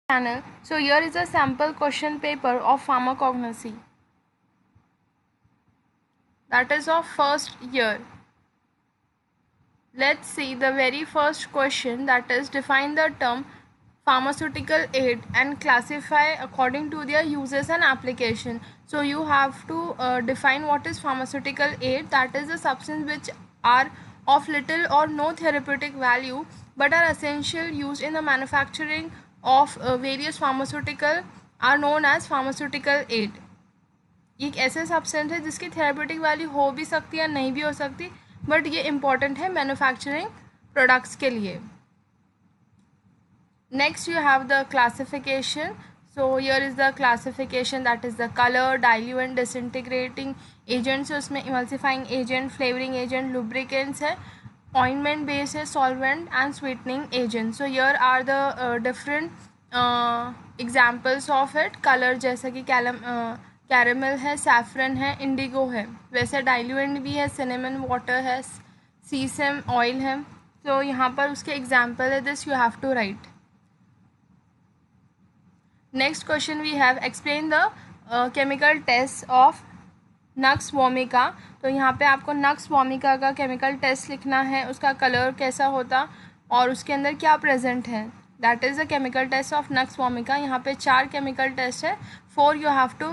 Channel. So here is a sample question paper of pharmacognosy, that is of first year. Let's see the very first question, that is define the term pharmaceutical aid and classify according to their uses and application. So you have to define what is pharmaceutical aid. That is the substance which are of little or no therapeutic value but are essential used in the manufacturing of various pharmaceutical are known as pharmaceutical aid. एक ऐसे substance है जिसकी therapeutic value हो भी सकती है नहीं भी हो सकती, बट ये इम्पॉर्टेंट है मैन्युफैक्चरिंग प्रोडक्ट्स के लिए. Next you have the classification. So here is the classification, that is the colour, diluent, disintegrating agents है उसमें, emulsifying agent, flavouring agent, lubricants है, ऑइंटमेंट बेस है, solvent and sweetening agent. So here are the different examples of it. Colour जैसा कि caramel है, saffron है, Indigo है. वैसे डाइल्यूएंट भी है, सिनेमन वाटर है, सीसम ऑयल है. तो यहाँ पर उसके एग्जाम्पल है, this you have to write. Next question we have explain the chemical test of nux vomica. तो यहाँ पे आपको नक्स वोमिका का केमिकल टेस्ट लिखना है, उसका कलर कैसा होता और उसके अंदर क्या प्रेजेंट है. That is the chemical test of nux vomica. यहाँ पे 4 केमिकल टेस्ट है, 4 you have to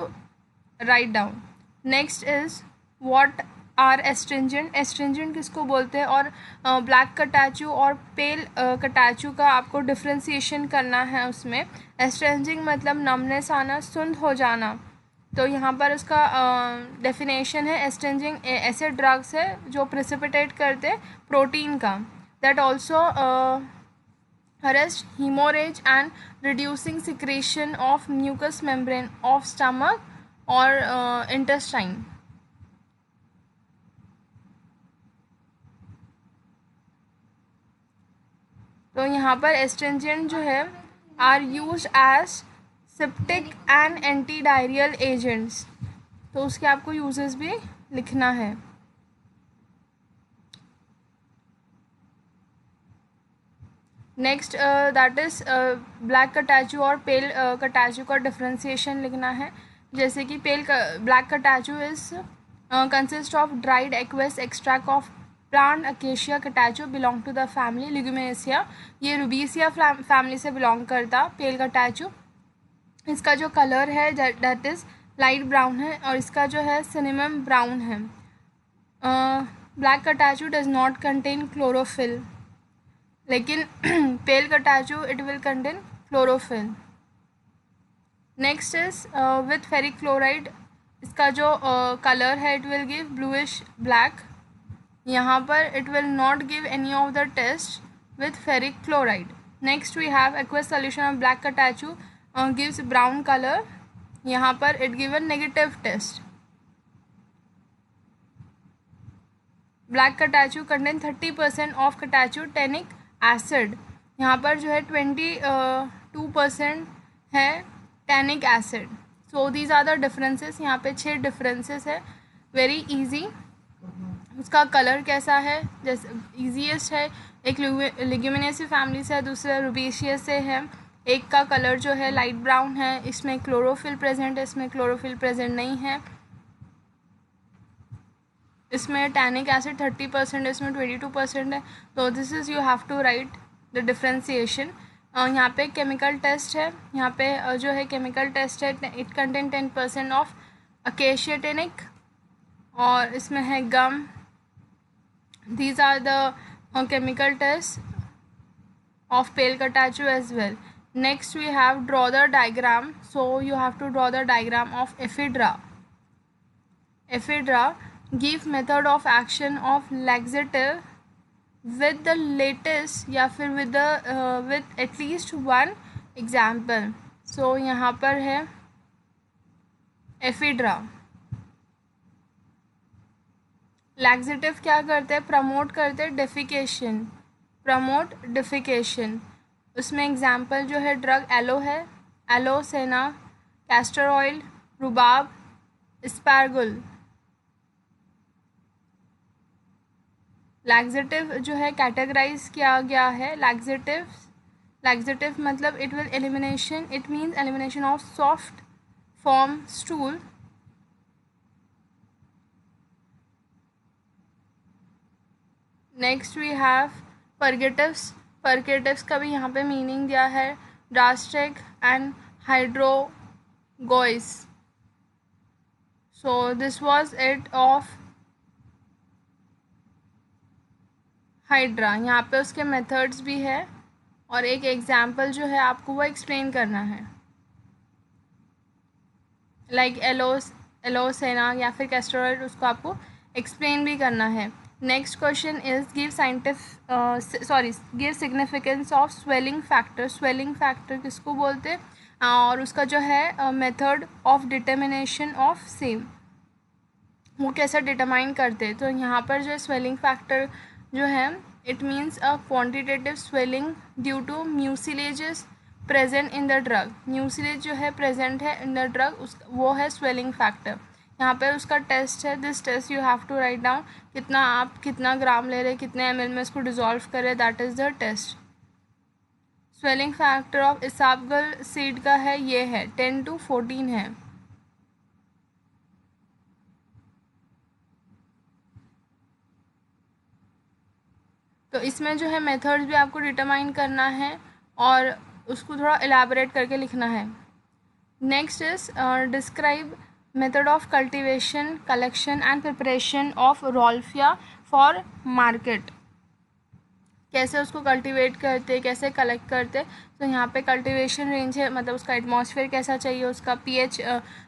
write down. Next is what are astringent. Astringent किसको बोलते हैं, और ब्लैक कटाचू और पेल कटाचू का आपको डिफ्रेंसिएशन करना है उसमें. एस्ट्रिंजिंग मतलब नमनेस आना, सुंद हो जाना. तो यहाँ पर उसका डेफिनेशन है, एस्ट्रिंजिंग ऐसे ड्रग्स है जो प्रेसिपिटेट करते प्रोटीन का, that also arrest haemorrhage and reducing secretion of mucous membrane of stomach और इंटेस्टाइन. तो यहाँ पर एस्ट्रिंजेंट जो है are use as septic and anti diarrhoeal agents. तो उसके आपको यूजेस भी लिखना है. Next that is black catechu और पेल कटाचू का डिफ्रेंसिएशन लिखना है. जैसे कि black catechu is consist of dried aqueous extract of plant acacia catechu belong to the family लिग्यूमेसिया. ये रुबीसिया फैमिली से बिलोंग करता पेल कटाचू. इसका जो कलर है दैट इज़ लाइट ब्राउन है और इसका जो है सिनेमम ब्राउन है. Black catechu does not contain chlorophyll, लेकिन pale catechu it will contain chlorophyll. Next is with ferric chloride. इसका जो कलर है it will give bluish black. यहाँ पर it will not give any of the test with ferric chloride. Next we have aqueous solution of black catechu gives brown colour. यहाँ पर it given negative test. Black catechu contain 30% of कटाचू tannic acid. यहाँ पर जो है 22% है tannic acid. So these are the differences. यहाँ पे 6 differences है, वेरी इजी. उसका कलर कैसा है, जैसे ईजीएस्ट है, एक लिग्यूमिनेसी फैमिली से है, दूसरा रुबीशियस से है. एक का कलर जो है लाइट ब्राउन है, इसमें क्लोरोफिल प्रेजेंट है, इसमें क्लोरोफिल प्रेजेंट नहीं है. इसमें टैनिक एसिड 30% है, इसमें 22% है. तो this is you have to write the differentiation. यहाँ पे केमिकल टेस्ट है. यहाँ पे जो है केमिकल टेस्ट है, it contain 10% of acacia tannic और इसमें है gum. These are the chemical test of pale catechu as well. Next we have draw the diagram. So you have to draw the diagram of ephedra. Ephedra give method of action of laxative with the latest या फिर with at least one example. So यहाँ पर है ephedra. Laxative क्या करते हैं, promote करते हैं डेफिकेशन, प्रमोट डेफिकेशन. उसमें एग्जाम्पल जो है ड्रग एलो है, एलो, सेना, कैस्टर ऑयल, रुबाब, स्पैरगुल. लैक्सेटिव जो है कैटेगराइज किया गया है. लैक्सेटिव Laxative मतलब it will elimination, it means elimination of soft form stool. Next we have purgatives. Purgatives का भी यहाँ पे मीनिंग दिया है drastic and hydragogues. So this was it of hydra. यहाँ पे उसके मेथड्स भी है और एक एग्जाम्पल जो है आपको वो एक्सप्लेन करना है, लाइक एलोसेना या फिर कैस्टर ऑयल, उसको आपको एक्सप्लेन भी करना है. Next question is give significance of swelling factor. Swelling factor किसको बोलते हैं और उसका जो है method of determination of same, वो कैसे डिटरमाइन करते हैं. तो यहाँ पर जो स्वेलिंग फैक्टर जो है it means a quantitative swelling due to mucilages present in the drug. Mucilage जो है प्रेजेंट है इन द ड्रग, उस वो है स्वेलिंग फैक्टर. यहाँ पे उसका टेस्ट है. This test you have to write down, कितना ग्राम ले रहे, कितने ml में इसको डिजोल्व करे, that is the test. Swelling factor of isabgol seed का है ये है 10 to 14 है. तो इसमें जो है मेथड्स भी आपको डिटरमाइन करना है और उसको थोड़ा एलैबोरेट करके लिखना है. Next is describe method of cultivation, collection and preparation of rauwolfia for market. कैसे उसको कल्टीवेट करते, कैसे कलेक्ट करते. तो यहाँ पे कल्टीवेशन रेंज है, मतलब उसका एटमॉस्फेयर कैसा चाहिए, उसका पीएच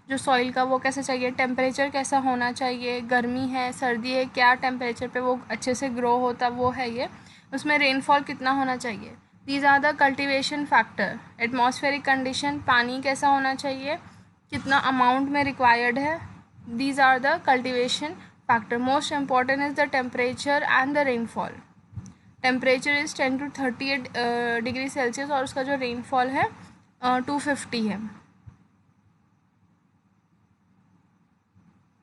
जो सॉइल का वो कैसा चाहिए, टेम्परेचर कैसा होना चाहिए, गर्मी है सर्दी है, क्या टेम्परेचर पे वो अच्छे से ग्रो होता वो है ये, उसमें रेनफॉल कितना होना चाहिए. These are the cultivation factor. Atmospheric condition, पानी कैसा होना चाहिए, कितना अमाउंट में रिक्वायर्ड है. These are the cultivation factor. Most important is the temperature and the rainfall. Temperature is 10 to 38 degree Celsius और उसका जो रेनफॉल है 250 है.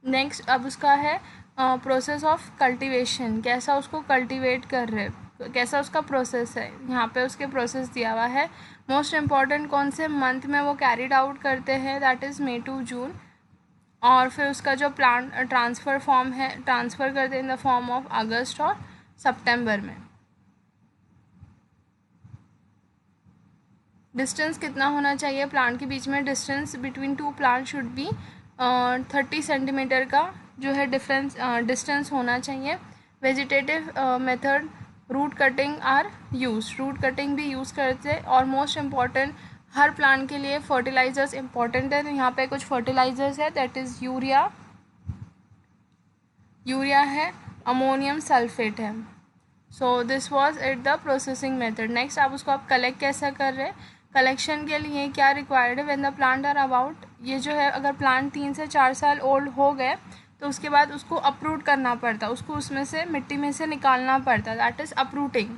नेक्स्ट अब उसका है प्रोसेस ऑफ कल्टीवेशन, कैसा उसको कल्टीवेट कर रहे, कैसा उसका प्रोसेस है. यहाँ पे उसके प्रोसेस दिया हुआ है. मोस्ट इम्पॉर्टेंट कौन से मंथ में वो कैरिड आउट करते हैं, that is May to June. और फिर उसका जो प्लांट ट्रांसफ़र फॉर्म है, ट्रांसफ़र करते हैं इन द फॉर्म ऑफ अगस्त और सितंबर में. डिस्टेंस कितना होना चाहिए प्लांट के बीच में. Distance between two plant should be 30 centimetre का जो है डिस्टेंस होना चाहिए. Vegetative method root cutting are use. Root cutting भी यूज़ करते हैं. और मोस्ट इम्पॉर्टेंट हर प्लांट के लिए फर्टिलाइजर्स इम्पॉर्टेंट है. तो यहाँ पे कुछ फर्टिलाइजर्स है, दैट इज़ यूरिया है, अमोनियम सल्फेट है. So this was it the processing method. Next आप उसको आप कलेक्ट कैसा कर रहे हैं. कलेक्शन के लिए क्या रिक्वायर्ड है. When the plant are about, ये जो है अगर प्लांट 3 से 4 साल ओल्ड हो गए तो उसके बाद उसको अपरूट करना पड़ता, उसको उसमें से मिट्टी में से निकालना पड़ता, that is uprooting.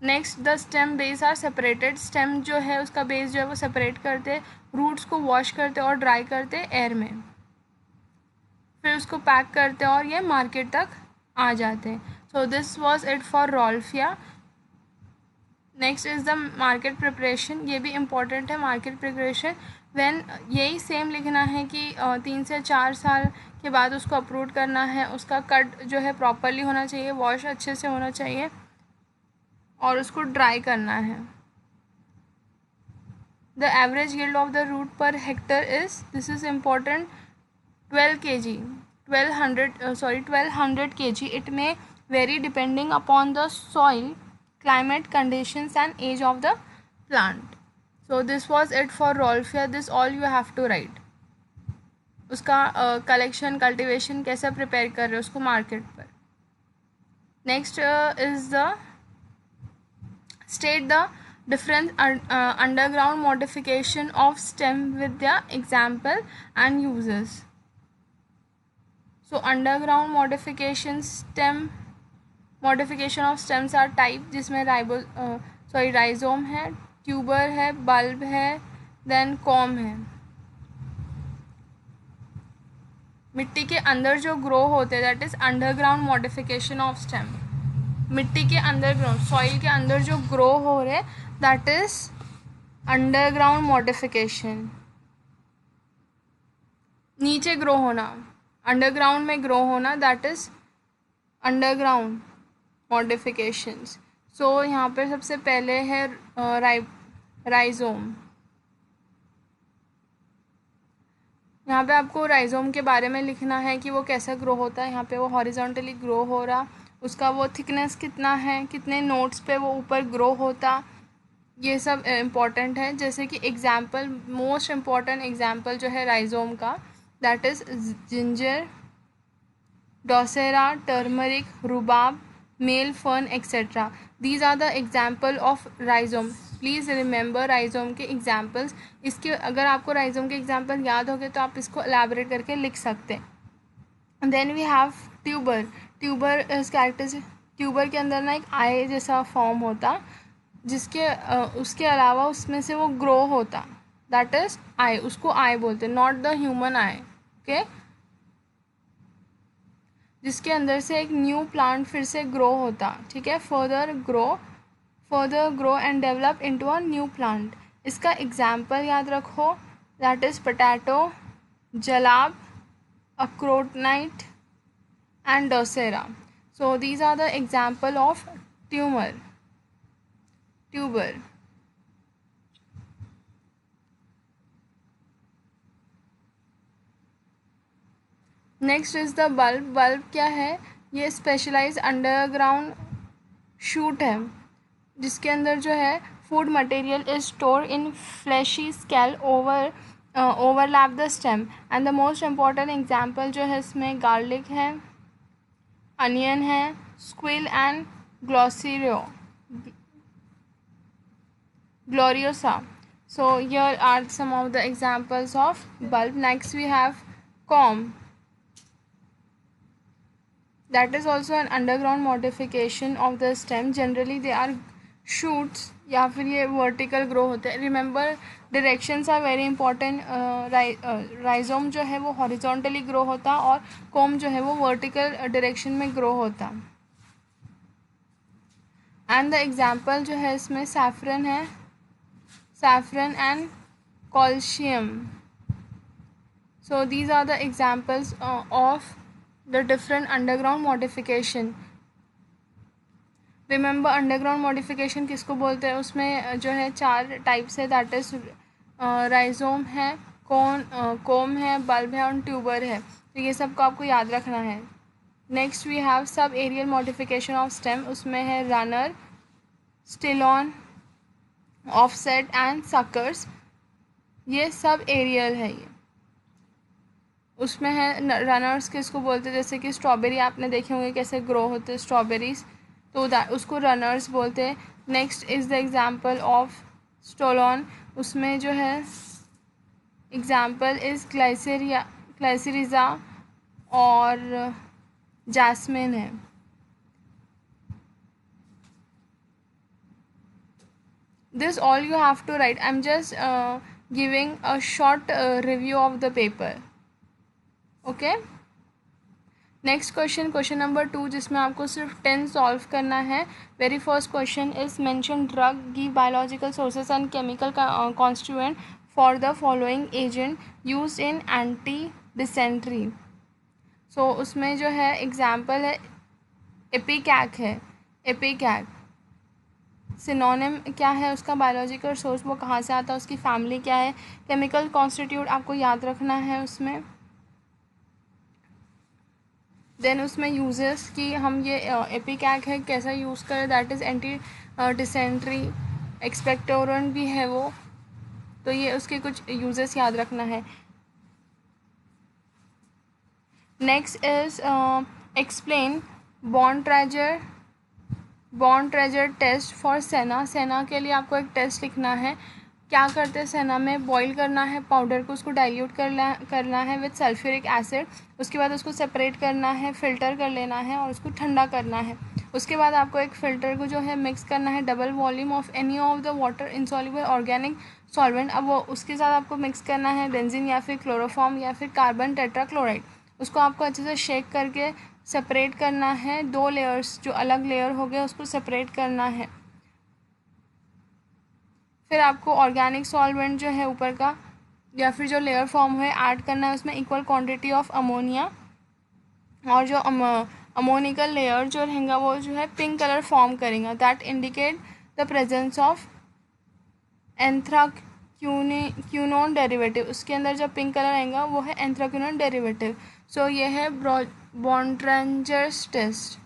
Next the stem base are separated. Stem जो है उसका बेस जो है वो सेपरेट करते, रूट्स को वॉश करते और ड्राई करते एयर में, फिर उसको पैक करते और ये मार्केट तक आ जाते हैं. So this was it for rauwolfia. Next is the market preparation. ये भी इम्पॉर्टेंट है मार्केट प्रिपरेशन. व्हेन यही सेम लिखना है कि 3 से 4 साल के बाद उसको अप्रूव करना है. उसका कट जो है प्रॉपरली होना चाहिए, वॉश अच्छे से होना चाहिए और उसको ड्राई करना है. The average yield of the root per hectare is, this is important, 12 kg. 1200 kg. It may vary depending upon the soil, climate conditions and age of the plant. So this was it for Rolfia. This all you have to write. उसका collection cultivation कैसे prepare कर रहे हो उसको market पर. Next is the state the difference underground modification of stem with the example and uses. So underground modification of stems are type, जिसमें rhizome है, tuber है, बल्ब है, देन कॉम है. मिट्टी के अंदर जो ग्रो होते हैं that is underground modification of stem. मिट्टी के अंडरग्राउंड, सॉइल के अंदर जो ग्रो हो रहे, दैट इज अंडरग्राउंड मॉडिफिकेशन। नीचे ग्रो होना, अंडरग्राउंड में ग्रो होना, दैट इज अंडरग्राउंड मॉडिफिकेशंस। सो यहाँ पर सबसे पहले है राइजोम। यहाँ पे आपको राइजोम के बारे में लिखना है कि वो कैसा ग्रो होता है। यहाँ पे वो हॉरिजॉन्टली ग्रो हो रहा, उसका वो थिकनेस कितना है, कितने नोट्स पे वो ऊपर ग्रो होता, ये सब इम्पॉर्टेंट है। जैसे कि एग्जाम्पल, मोस्ट इम्पॉर्टेंट एग्जाम्पल जो है राइजोम का, that is ginger, dioscorea, turmeric, rhubarb, male fern etcetera. These are the example of rhizome. Please remember rhizome के एग्जाम्पल्स। इसके अगर आपको राइजोम के एग्जाम्पल याद हो गए तो आप इसको एलैबोरेट करके लिख सकते हैं। Then we have tuber. Tuber characteristic, tuber के अंदर ना एक आई जैसा फॉर्म होता, जिसके उसके अलावा उसमें से वो ग्रो होता, दैट इज़ आई, उसको आई बोलते, not the human I, okay. जिसके अंदर से एक न्यू प्लांट फिर से ग्रो होता, ठीक है, further grow and develop into a new plant. इसका एग्जाम्पल याद रखो, that is potato, jalap, aconite and dioscorea. So these are the example of tuber. Next is the bulb. Bulb क्या है? ये स्पेशलाइज अंडरग्राउंड शूट है, जिसके अंदर जो है food material is store in fleshy scale overlap the stem. And the most important example जो है इसमें गार्लिक है, अनियन है, squill and gloriosa. So here are some of the examples of bulb. Next we have comb. That is also an underground modification of the stem. Generally they are shoots या फिर ये vertical grow होते हैं. Remember directions are very important. Rhizome जो है वो horizontally grow होता और comb जो है वो vertical direction में grow होता. And the example जो है इसमें saffron है, saffron and colchium. So these are the examples of the different underground modification. Remember underground modification किसको बोलते हैं? उसमें जो है 4 टाइप्स है, दैट इज राइजोम है, कोम है, बल्ब है और ट्यूबर है। तो ये सबको आपको याद रखना है। Next we have sub aerial modification of stem. उसमें है runner, stolon, offset and suckers. ये सब एरियल है। ये उसमें है रनर्स किसको बोलते हैं? जैसे कि स्ट्रॉबेरी आपने देखे होंगे कैसे ग्रो होते हैं स्ट्रॉबेरीज, तो उसको रनर्स बोलते हैं। Next is the example of stolon. उसमें जो है एग्जांपल इज़ ग्लाइसेरिजा और जैस्मिन है। This all you have to write. I'm just giving a short review of the paper. Okay. Next question number 2, जिसमें आपको सिर्फ 10 सॉल्व करना है। Very first question is mention drug give biological sources and chemical constituent for the following agent used in anti dysentery. सो उसमें जो है example है एपिकैक है। एपिकैक सिनोनिम क्या है उसका? बायोलॉजिकल सोर्स, वो कहाँ से आता है, उसकी फैमिली क्या है, केमिकल कॉन्स्टिट्यूट आपको याद रखना है उसमें। देन उसमें यूजेस कि हम ये एपिकैक है कैसा यूज़ करें, that is anti dysentery, expectorant भी है वो, तो ये उसके कुछ यूजेस याद रखना है। Next is explain Borntrager test for senna. Senna के लिए आपको एक टेस्ट लिखना है। क्या करते हैं सेना में? बॉईल करना है पाउडर को, उसको डाइल्यूट करना है विद सल्फ्यूरिक एसिड। उसके बाद उसको सेपरेट करना है, फ़िल्टर कर लेना है और उसको ठंडा करना है। उसके बाद आपको एक फ़िल्टर को जो है मिक्स करना है double volume of any of the water insoluble organic solvent. अब वो उसके साथ आपको मिक्स करना है बेंजीन या फिर क्लोरोफॉर्म या फिर कार्बन टेट्राक्लोराइड। उसको आपको अच्छे से शेक करके सेपरेट करना है, 2 लेयर्स जो अलग लेयर हो गए उसको सेपरेट करना है। फिर आपको ऑर्गेनिक सॉल्वेंट जो है ऊपर का या फिर जो लेयर फॉर्म हुए ऐड करना है, उसमें इक्वल क्वांटिटी ऑफ अमोनिया, और जो अमोनिकल लेयर जो रहेगा वो जो है पिंक कलर फॉर्म करेगा, that indicate the presence of anthraquinone derivative. उसके अंदर जो पिंक कलर आएगा वो है एंथ्राक्यूनोन डेरिवेटिव। सो ये है बॉन्ट्रेंजर्स टेस्ट।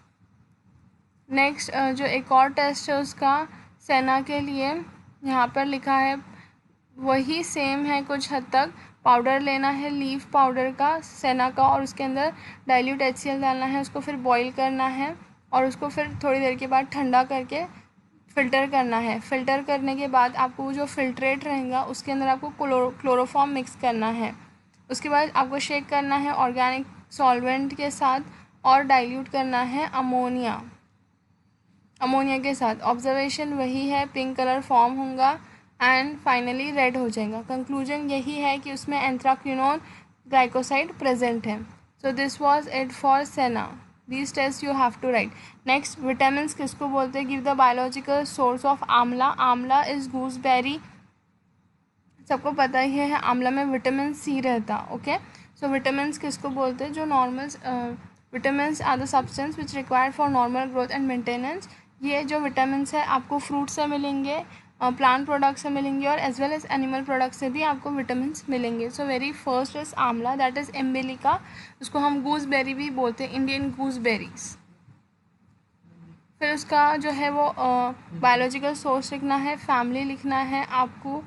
नेक्स्ट जो एक और टेस्ट है उसका सेना के लिए, यहाँ पर लिखा है वही सेम है कुछ हद तक। पाउडर लेना है लीफ पाउडर का सेना का, और उसके अंदर डाइल्यूट HCl डालना है, उसको फिर बॉईल करना है और उसको फिर थोड़ी देर के बाद ठंडा करके फ़िल्टर करना है। फ़िल्टर करने के बाद आपको जो फ़िल्ट्रेट रहेगा उसके अंदर आपको क्लोरोफॉर्म मिक्स करना है। उसके बाद आपको शेक करना है ऑर्गेनिक सॉल्वेंट के साथ और डाइल्यूट करना है अमोनिया के साथ। ऑब्जर्वेशन वही है, पिंक कलर फॉर्म होगा एंड फाइनली रेड हो जाएगा। कंक्लूजन यही है कि उसमें एंथ्राक्विनोन ग्लाइकोसाइड प्रेजेंट है। So this was it for senna. These test you have to write. Next, vitamin किसको बोलते हैं? Give the biological source of amla. Amla is gooseberry, सबको पता ही है आंवला में विटामिन सी रहता। ओके, सो विटामिन किसको बोलते हैं? जो normal vitamin are the substance which required for normal growth and maintenance. ये जो विटामिन है आपको फ्रूट से मिलेंगे, प्लांट प्रोडक्ट से मिलेंगे, और as well as animal product से भी आपको विटामिन मिलेंगे। So very first is amla, that is emblica, उसको हम गूसबेरी भी बोलते हैं, इंडियन गूसबेरीज। फिर उसका जो है वो बायोलॉजिकल सोर्स लिखना है, फैमिली लिखना है आपको,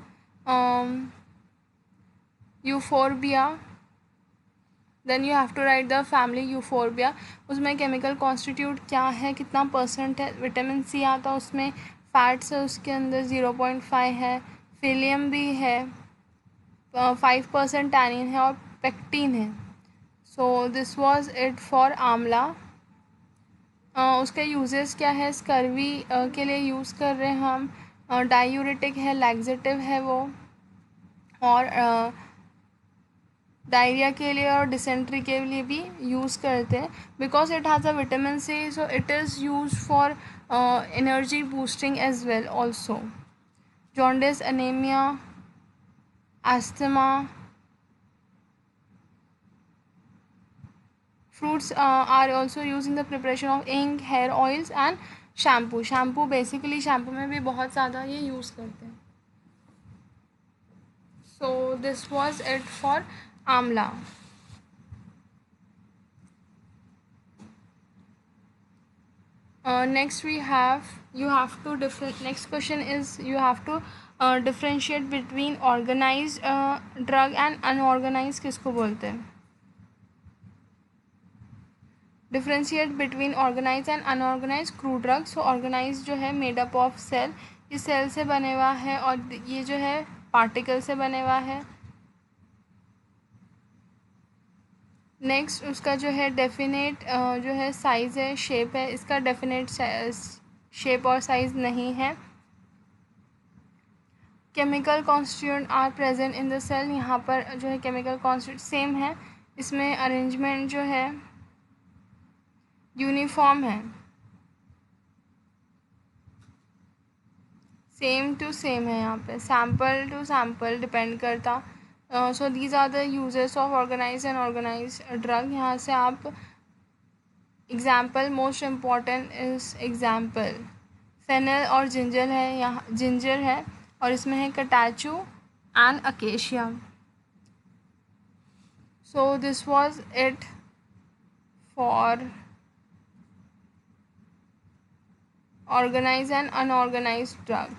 euphorbia, then you have to write the family euphorbia. उसमें केमिकल कॉन्स्टिट्यूट क्या है, कितना परसेंट है, विटामिन सी आता है उसमें, फैट्स है उसके अंदर 0.5 है, फिलियम भी है, 5% टैनिन है और पेक्टिन है। So this was it for आंवला। उसके यूजेस क्या है? स्कर्वी के लिए यूज़ कर रहे हैं हम, डायूरेटिक है, लैक्सेटिव है वो, और डायरिया के लिए और डिसेंट्री के लिए भी यूज़ करते हैं। Because it has a vitamin C, so it is use for energy boosting as well also. Jaundice, anaemia, asthma. Fruits are also used in the preparation of ink, hair oils and shampoo. Shampoo basically shampoo में भी बहुत ज़्यादा ये use करते हैं। So this was it for आंवला। Next we have, you have to next question is you have to differentiate between organized drug and unorganized किसको बोलते हैं? Differentiate between organise and unorganise crude drugs. So organise जो है made up of cell, ये cell से बने हुआ है, और ये जो है पार्टिकल से बने हुआ है। नेक्स्ट उसका जो है डेफिनेट जो है साइज़ है, शेप है, इसका डेफिनेट शेप और साइज़ नहीं है। Chemical constituent are present in the cell, यहाँ पर जो है केमिकल कॉन्स्टिट्यूएंट सेम है, इसमें अरेंजमेंट जो है यूनिफॉर्म है, सेम टू सेम है, यहाँ पे सैम्पल टू सैम्पल डिपेंड करता। So these are the uses of organize and organize drug. यहाँ से आप example, most important is example fennel और जिंजर है, यहाँ जिंजर है, और इसमें है catechu and acacia. So this was it for organized and unorganized drug.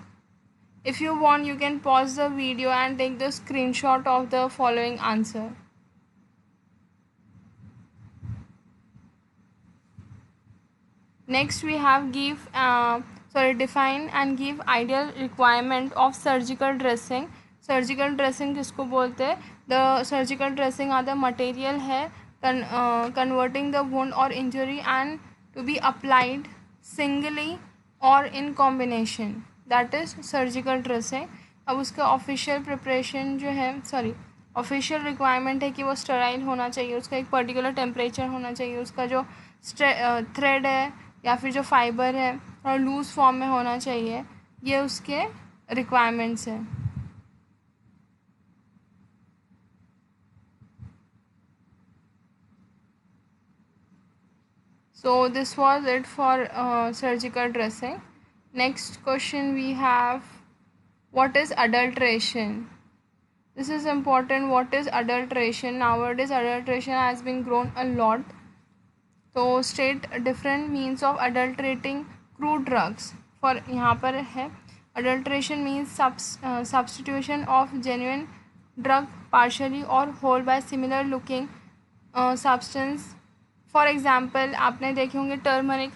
If you want, you can pause the video and take the screenshot of the following answer. Next we have define and give ideal requirement of surgical dressing. Surgical dressing किसको बोलते हैं? The surgical dressing are the material है converting the wound or injury and to be applied singly और in combination, that is surgical dressing. अब उसका official preparation जो है, official requirement है कि वो स्टेराइल होना चाहिए, उसका एक पर्टिकुलर टेम्परेचर होना चाहिए, उसका जो थ्रेड है या फिर जो फाइबर है और लूज़ फॉर्म में होना चाहिए, ये उसके रिक्वायरमेंट्स हैं. So this was it for surgical dressing. Next question we have, what is adulteration? This is important. What is adulteration? Nowadays adulteration has been grown a lot. तो state different means of adulterating crude drugs. For यहाँ पर है, adulteration means substitution of genuine drug partially or whole by similar looking substance. For example आपने देखे होंगे turmeric,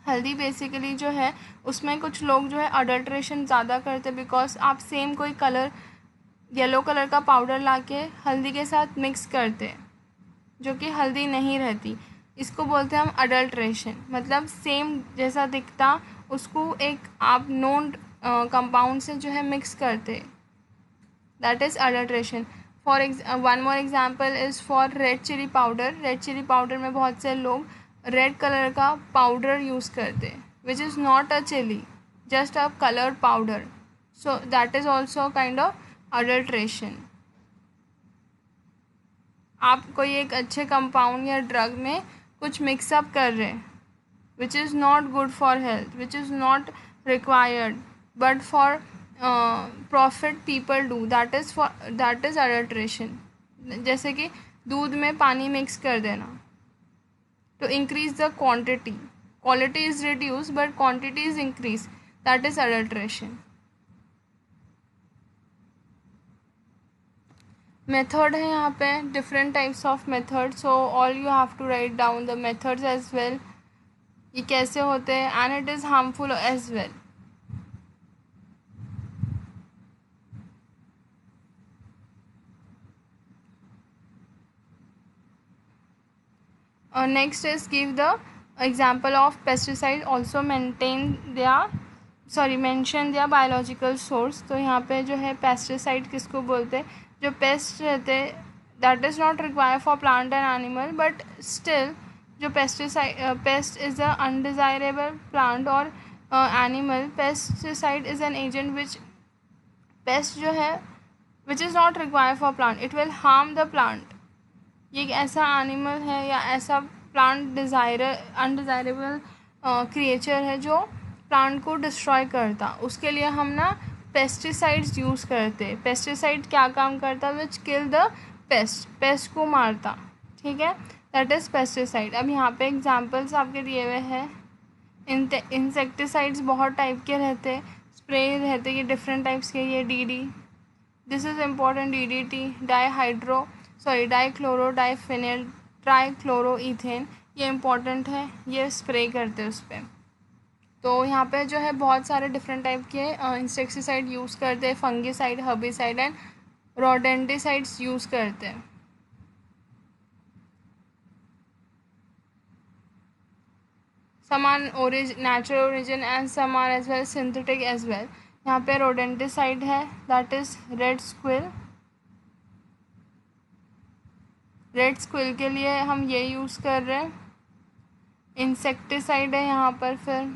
हल्दी basically जो है उसमें कुछ लोग जो है अडल्ट्रेशन ज़्यादा करते हैं, बिकॉज आप सेम कोई कलर येलो कलर का पाउडर लाके हल्दी के साथ मिक्स करते जो कि हल्दी नहीं रहती. इसको बोलते हैं हम अडल्ट्रेशन. मतलब सेम जैसा दिखता उसको एक आप नोन कंपाउंड से जो है मिक्स करते, that is adulteration. For one more example is for red chilli powder. Red chilli powder में बहुत से लोग रेड कलर का पाउडर यूज़ करते, which is not a chilli, just a colour powder. So that is also kind of adulteration. आप कोई एक अच्छे कंपाउंड या ड्रग में कुछ मिक्सअप कर रहे हैं which is not good for health, which is not required, but for profit people do, that is adulteration. जैसे कि दूध में पानी मिक्स कर देना to increase the quantity. Quality is reduce but quantity is increase, that is adulteration. Method है यहाँ पे different types of method. So all you have to write down the methods as well, ये कैसे होते हैं, and it is harmful as well. Next is give the example of pesticide, also mention their biological source. तो यहाँ पे जो है pesticide किसको बोलते हैं, जो पेस्ट रहते that is not required for plant and animal, but still जो pest is a undesirable plant or animal. Pesticide is an agent which pest जो है which is not required for plant, it will harm the plant. ये एक ऐसा animal है या ऐसा plant undesirable creature है जो प्लांट को डिस्ट्रॉय करता, उसके लिए हम ना पेस्टिसाइड्स यूज़ करते. पेस्टिसाइड क्या काम करता, विच किल द पेस्ट को मारता. ठीक है, दैट इज़ पेस्टिसाइड. अब यहाँ पे एग्जांपल्स आपके दिए हुए हैं. इंसेक्टिसाइड्स बहुत टाइप के रहते, स्प्रे रहते ये डिफरेंट टाइप्स के. ये DD, this is important, DDT, dichloro diphenyl trichloroethane, ये इम्पॉर्टेंट है, ये स्प्रे करते हैं उस पर. तो यहाँ पे जो है बहुत सारे डिफरेंट टाइप के इंसेक्टिसाइड यूज़ करते हैं. Fungicide, herbicide and rodenticides use करते हैं. some are natural origin and some are as well synthetic as well. यहाँ पे रोडेंटिसाइड है, that is red squill. Red squill के लिए हम ये यूज़ कर रहे हैं. इंसेक्टिसाइड है यहाँ पर फिर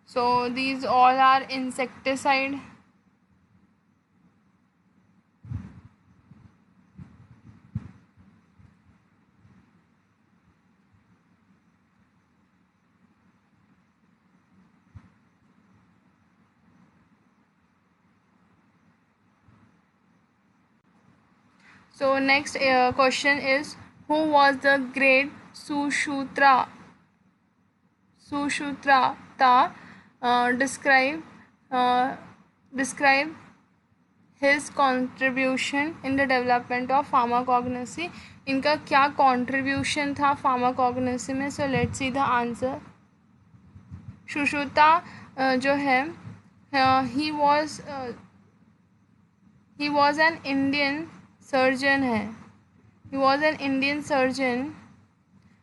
so these all are insecticide. So next question is, who was the great Sushruta? Describe his contribution in the development of pharmacognosy. इनका क्या contribution था pharmacognosy में? So let's see the answer. Sushruta जो है he was an Indian surgeon है. He was an Indian surgeon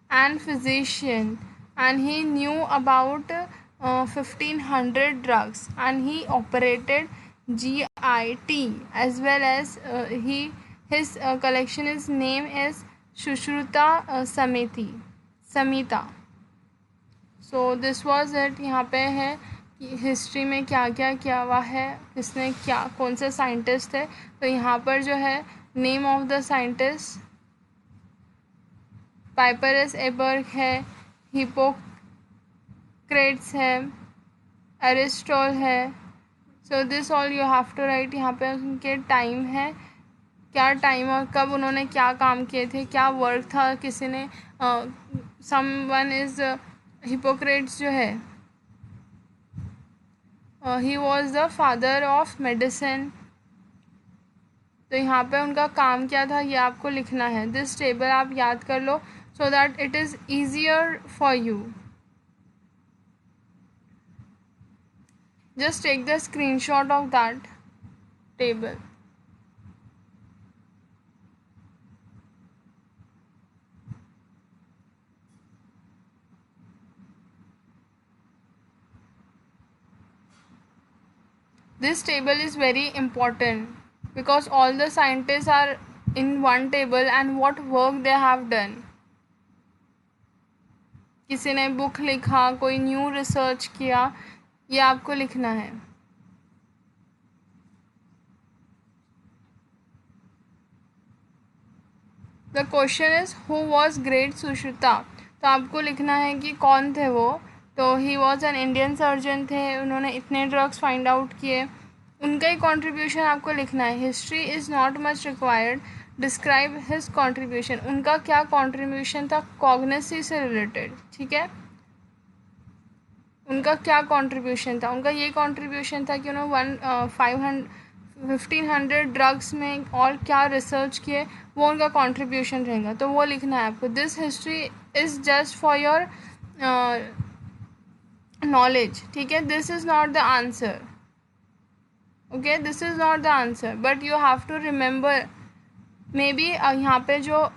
and physician, and he knew about 1500 drugs, and he operated GIT as well as his collection is name is Sushruta Samita. So this was it. यहाँ पे है कि history में क्या क्या किया हुआ है, किसने क्या, कौन से साइंटिस्ट थे। तो यहाँ पर जो है नेम ऑफ द साइंटिस्ट पाइपरस एबर्ग है, हिपोक्रेट्स है, एरिस्टोल है। So this all you have to write. यहाँ पे उनके टाइम है, क्या टाइम और कब उन्होंने क्या काम किए थे, क्या वर्क था, किसी ने समवन इज़ हिपोक्रेट्स जो है he was the father of medicine. तो यहाँ पे उनका काम क्या था ये आपको लिखना है। दिस टेबल आप याद कर लो so that it is easier for you. Just take the screenshot of that table. This table is very important because all the scientists are in one table and what work they have done. किसी ने book लिखा, कोई new research किया, ये आपको लिखना है। The question is who was great Sushruta. तो आपको लिखना है कि कौन थे वो। तो he was an Indian surgeon थे, उन्होंने इतने ड्रग्स फाइंड आउट किए, उनका ही कॉन्ट्रीब्यूशन आपको लिखना है। History is not much required, describe his contribution. उनका क्या कॉन्ट्रीब्यूशन था कॉग्नेसी से रिलेटेड, ठीक है। उनका क्या कॉन्ट्रीब्यूशन था, उनका ये कॉन्ट्रीब्यूशन था कि उन्होंने 1500 ड्रग्स में और क्या रिसर्च किए, वो उनका कॉन्ट्रीब्यूशन रहेगा। तो वो लिखना है आपको। This history is just for your knowledge, ठीक है। This is not the answer, okay, this is not the answer, but you have to remember. Maybe यहाँ पे जो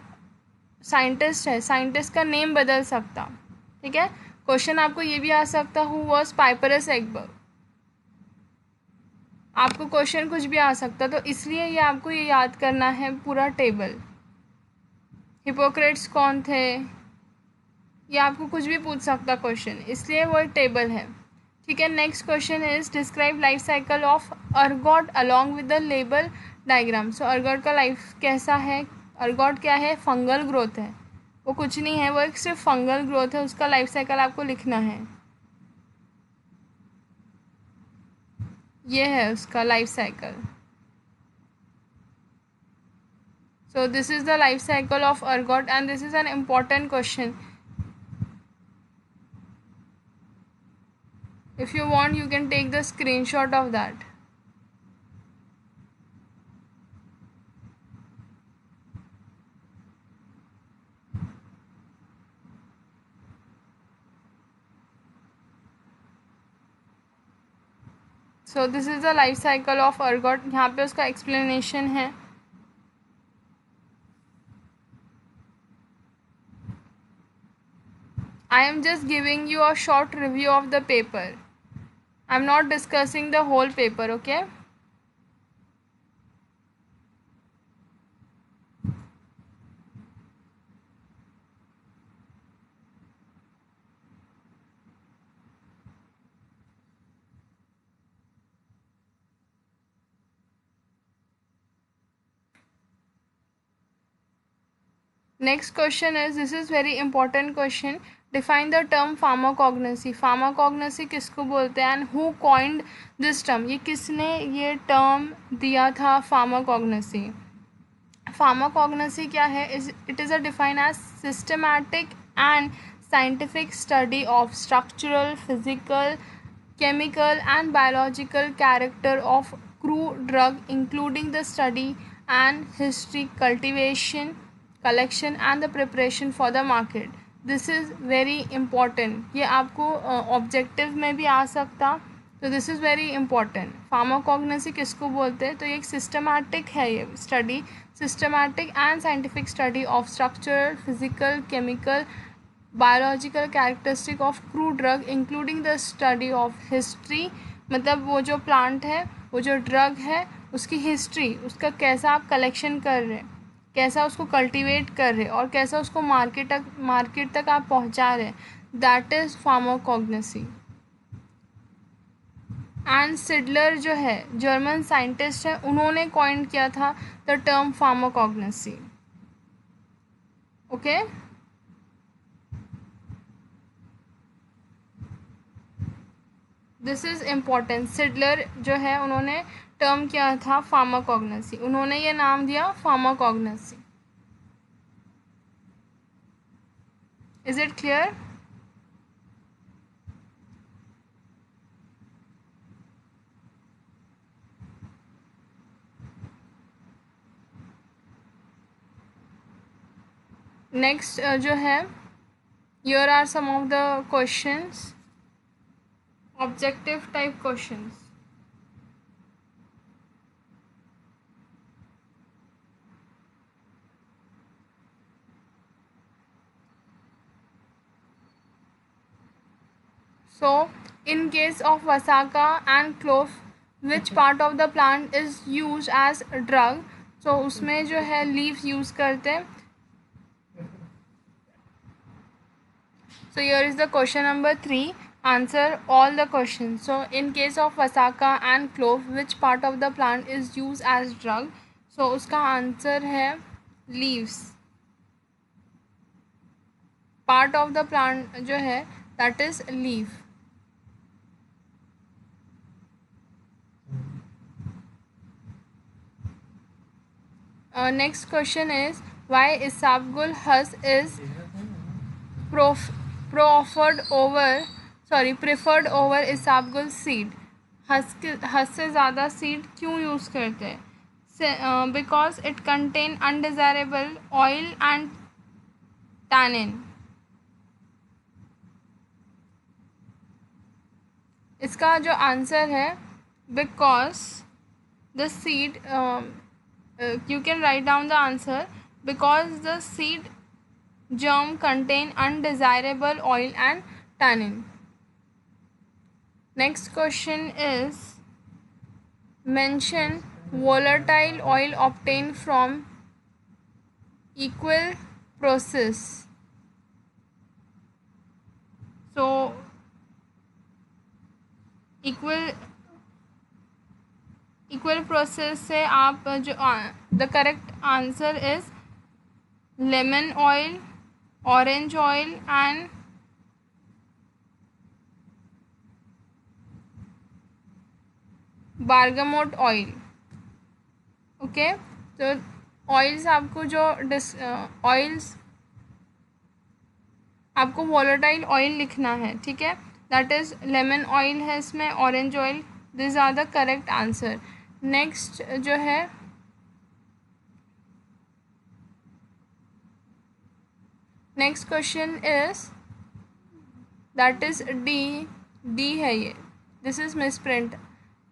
साइंटिस्ट है, साइंटिस्ट का नेम बदल सकता, ठीक है। क्वेश्चन आपको ये भी आ सकता हु वॉज पाइपरस एगबर्ग, आपको क्वेश्चन कुछ भी आ सकता। तो इसलिए ये आपको ये याद करना है पूरा टेबल। हिपोक्रेट्स कौन थे, ये आपको कुछ भी पूछ सकता क्वेश्चन, इसलिए वो एक टेबल है, ठीक है। Next question is describe life cycle of ergot along with the label diagram. So ergot का लाइफ कैसा है, अर्गॉट क्या है, फंगल ग्रोथ है, वो कुछ नहीं है, वो एक सिर्फ फंगल ग्रोथ है, उसका लाइफ साइकिल आपको लिखना है। ये है उसका life cycle. So this is the life cycle of ergot and this is an important question. If you want, you can take the screenshot of that. So this is the life cycle of ergot. यहाँ पे उसका explanation है। I am just giving you a short review of the paper. I am not discussing the whole paper, okay? Next question is, this is very important question. Define the term pharmacognosy. Pharmacognosy किसको बोलते हैं and who coined this term? ये किसने ये term दिया था pharmacognosy? Pharmacognosy क्या है? It is defined as systematic and scientific study of structural, physical, chemical and biological character of crude drug, including the study and history, cultivation, collection and the preparation for the market. This is very important. ये आपको objective में भी आ सकता, तो this is very important. Pharmacognosy किसको बोलते हैं? तो ये एक सिस्टमैटिक है, ये study systematic and scientific study of structure, physical, chemical biological characteristic of crew drug including the study of history, मतलब वो जो प्लांट है, वो जो ड्रग है, उसकी हिस्ट्री, उसका कैसा आप कलेक्शन कर रहे हैं, कैसा उसको कल्टीवेट कर रहे और कैसा उसको मार्केट तक आप पहुंचा रहे, that is pharmacognosy. And Seydler जो है जर्मन साइंटिस्ट है, उन्होंने कॉइन किया था the term pharmacognosy. Okay, this is important. Seydler जो है उन्होंने टर्म किया था फार्माकोग्नोसी, उन्होंने ये नाम दिया pharmacognosy. Is it clear? Next जो है, here are some of the questions, objective type questions. So in case of Vasaka and clove, which part of the plant is used as a drug? So उसमें जो है leaves use करते हैं. So here is the question number 3. Answer all the questions. So in case of Vasaka and clove, which part of the plant is used as drug? So उसका answer है leaves. Part of the plant जो है that is leaf. Next question is, why Isabgul Hus is preferred over Isabgul seed? हस से ज़्यादा seed क्यों use करते हैं? Because it contain undesirable oil and tannin. इसका जो आंसर है, because the seed, you can write down the answer, because the seed germ contain undesirable oil and tannin. Next question is, mention volatile oil obtained from equal process. So equal process से आप जो the correct answer is lemon oil, orange oil and bergamot oil. Okay, तो oils आपको जो oils आपको volatile oil लिखना है, ठीक है, दैट इज़ लेमन ऑयल है इसमें, orange oil, this are the correct answer. Next जो है, next question is that is D है ये, this is misprint.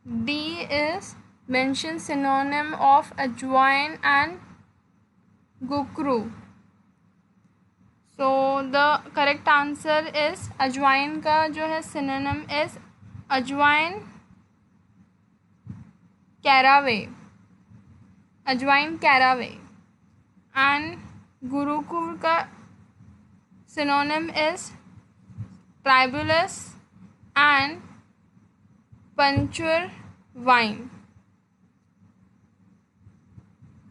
D is mention synonym of ajwain and gokhru. So the correct answer is ajwain का जो है synonym is ajwain caraway, ajwain caraway, and gurukul का synonym is tribulus and puncture vine.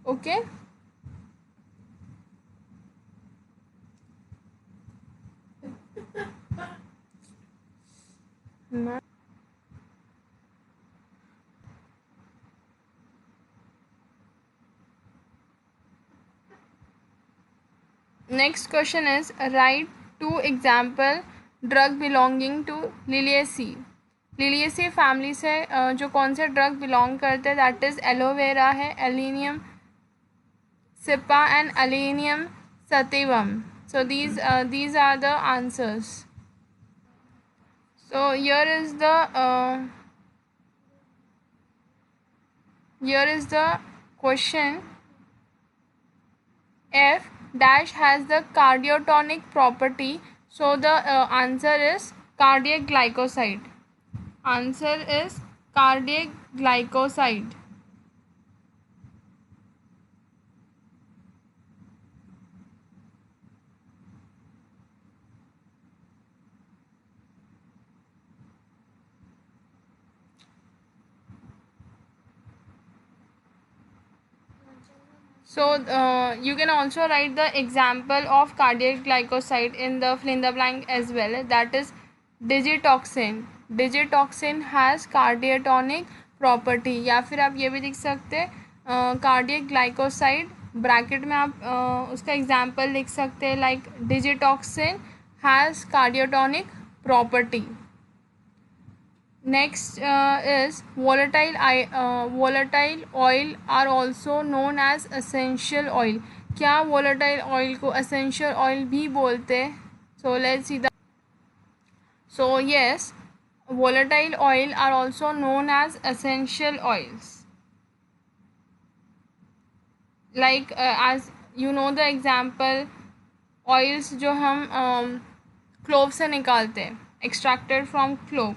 Okay, next question is, write 2 example drug belonging to liliaceae. Liliaceae family से जो कौन से drug belong करते हैं, दैट इज़ एलोवेरा है, allium cepa and allium sativum. So these are the answers. So here is the question. F dash has the cardiotonic property So the answer is cardiac glycoside. Answer is cardiac glycoside. So you can also write the example of cardiac glycoside in the fill in the blank as well. That is digitoxin. Digitoxin has cardiotonic property. या फिर आप ये भी लिख सकते हैं cardiac glycoside bracket में आप उसका एग्जाम्पल लिख सकते हैं like digitoxin has cardiotonic property. Next is volatile oil are also known as essential oil. क्या volatile oil को essential oil भी बोलते हैं? So let's see the. So yes, volatile oil are also known as essential oils. Like as you know the example, oils जो हम clove से निकालते हैं, extracted from clove.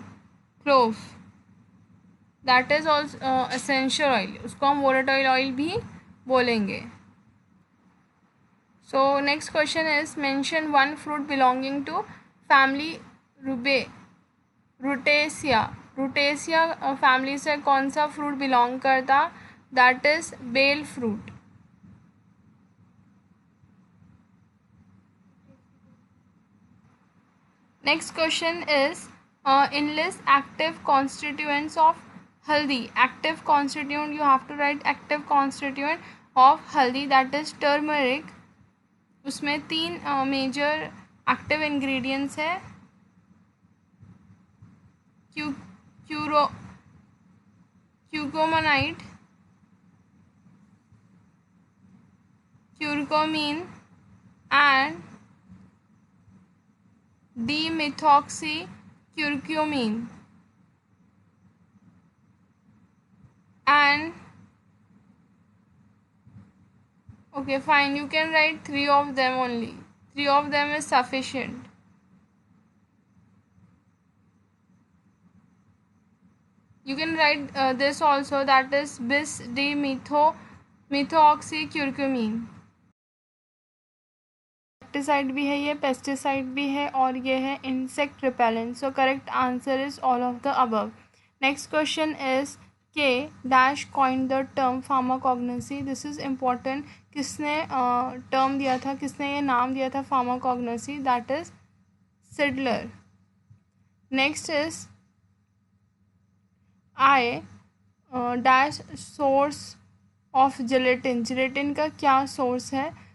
That is also essential oil, उसको हम वोलेटाइल ऑयल भी बोलेंगे. So next question is mention one fruit belonging to family rutaceae. Rutaceae family से कौन सा फ्रूट बिलोंग करता? That is bael fruit. Next question is enlist active constituents of haldi. Active constituent, you have to write active constituent of haldi, that is turmeric. उसमें 3 major active ingredients है. क्यूकोमाइट, क्यूरकोमीन and dimethoxycurcumin. And okay fine, you can write 3 of them only. 3 of them is sufficient. You can write this also, that is bis dimethoxycurcumin. Pesticide भी है, ये pesticide भी है, और ये है insect repellent. So correct answer is all of the above. Next question is K dash coin the term pharmacognosy. This is important. किसने term दिया था, किसने ये नाम दिया था pharmacognosy? That is Seydler. Next is I dash source of gelatin. Gelatin का क्या सोर्स है?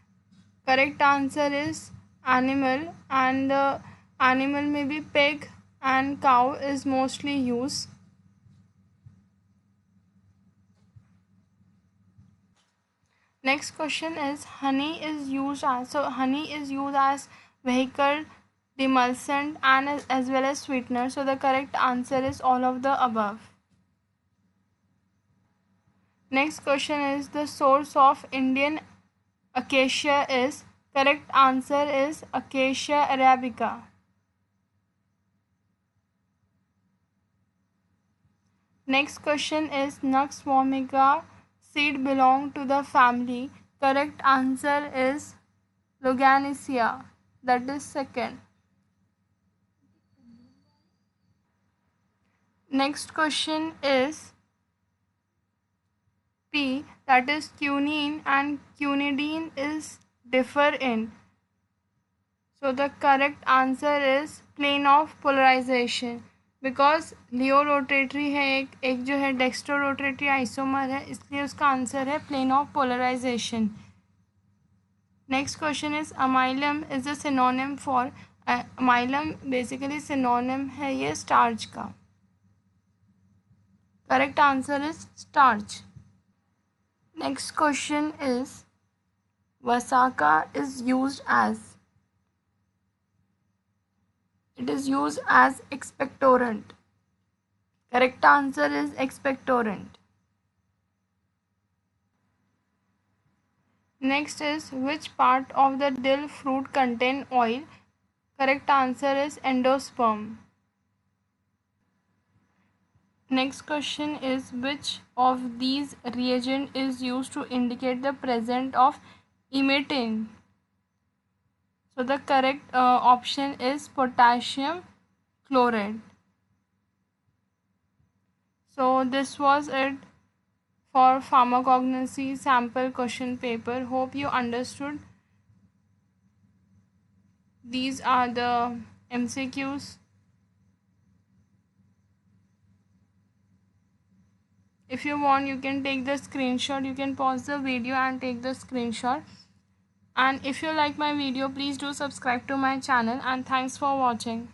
Correct answer is animal, and animal में भी pig and cow is mostly use. Next question is honey is use as. So honey is use as vehicle demulcent and as well as sweetener. So the correct answer is all of the above. Next question is the source of Indian acacia is. Correct answer is Acacia arabica. Next question is Nux vomica seed belong to the family. Correct answer is Loganicia, that is second. Next question is P, that is quinine and quinidine is differ in. So the correct answer is plane of polarization, because laevo rotatory है, एक जो है dextro rotatory isomer है, इसलिए उसका answer है plane of polarization. Next question is amylum is a synonym for. Amylum basically synonym है ये स्टार्च का. Correct answer is starch. Next question is vasaka is used as. It is used as expectorant. Correct answer is expectorant. Next is which part of the dill fruit contain oil? Correct answer is endosperm. Next question is, which of these reagent is used to indicate the presence of emetic? So the correct option is potassium chloride. So this was it for pharmacognosy sample question paper. Hope you understood. These are the MCQs. If you want, you can take the screenshot. You can pause the video and take the screenshot. And if you like my video, please do subscribe to my channel, and thanks for watching.